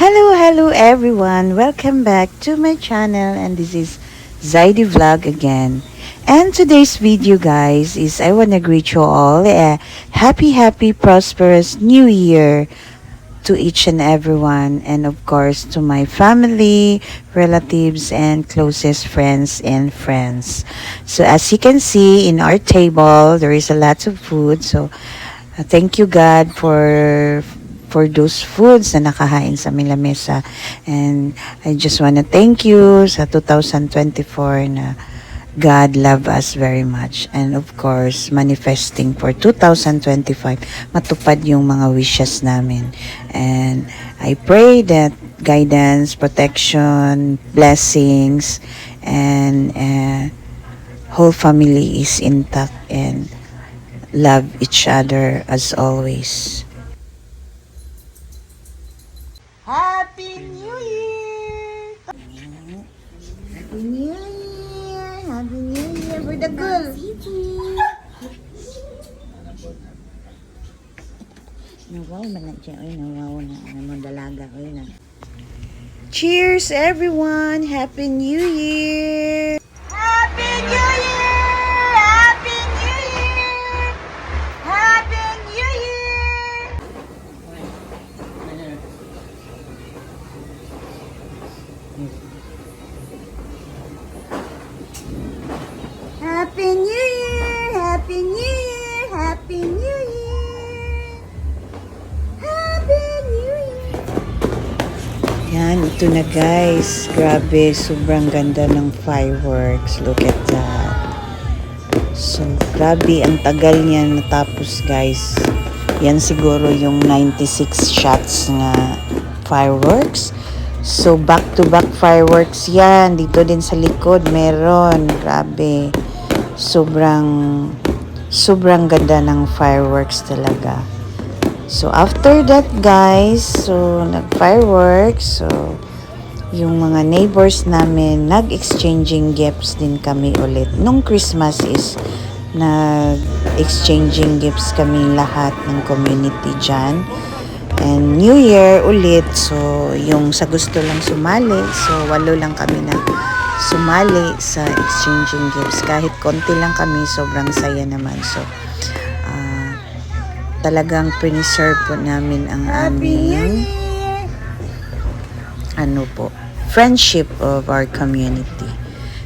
Hello everyone. Welcome back to my channel, and this is Zaidi Vlog again. And today's video, guys, is I want to greet you all a happy, prosperous new year to each and everyone, and of course to my family, relatives, and closest friends. So as you can see in our table, there is a lot of food. So thank you God for those foods na nakahain sa aming lamesa. And I just want to thank you sa 2024 na God love us very much. And of course, manifesting for 2025, matupad yung mga wishes namin. And I pray that guidance, protection, blessings, and whole family is intact and love each other as always. Happy New Year! Happy New Year! Happy New Year for the girl! Nawaw man na siya. Ay, nawaw na. Namang dalaga. Ay, na. Cheers, everyone! Happy New Year! Happy New Year! Happy New Year! Happy New Year! Happy New Year! Happy New Year! Happy New Year! Happy New Year! Yan, ito na guys. Grabe, sobrang ganda ng fireworks. Look at that. So, grabe, ang tagal niya natapos guys. Yan siguro yung 96 shots na fireworks. So, back-to-back fireworks yan. Dito din sa likod, meron. Grabe. Sobrang ganda ng fireworks talaga. So, after that, guys, so, nag-fireworks. So, yung mga neighbors namin, nag-exchanging gifts din kami ulit. Nung Christmas is, nag-exchanging gifts kami lahat ng community dyan. And New Year ulit, so yung sa gusto lang sumali, so 8 lang kami na sumali sa exchanging gifts. Kahit konti lang kami, sobrang saya naman. So, talagang preserve po namin ang aming friendship of our community.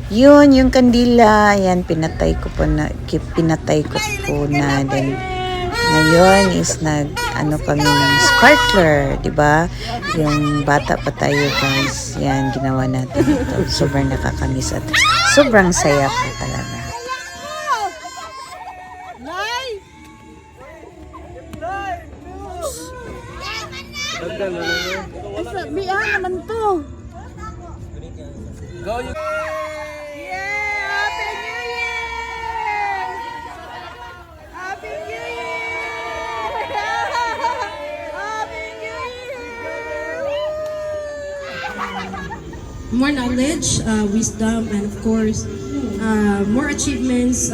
Yun, yung kandila, yan, pinatay ko po na then ngayon is kami ng sparkler, di ba? Yung bata pa tayo guys, yan, ginawa natin ito. Sobrang nakakamiss at sobrang saya po talaga. Sabihan naman to. Go you. More knowledge, wisdom, and of course, more achievements.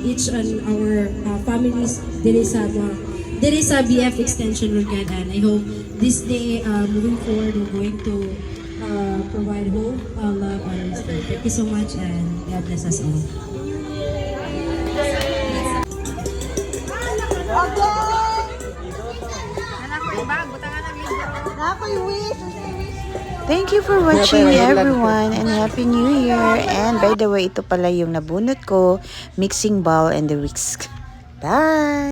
Each and our families, there is a BF extension will get, and I hope this day, moving forward, we're going to provide hope, love, and respect. Thank you so much, and God bless us all. Thank you for watching everyone, and Happy New Year. And by the way, ito pala yung nabunot ko, mixing bowl and the whisk. Bye!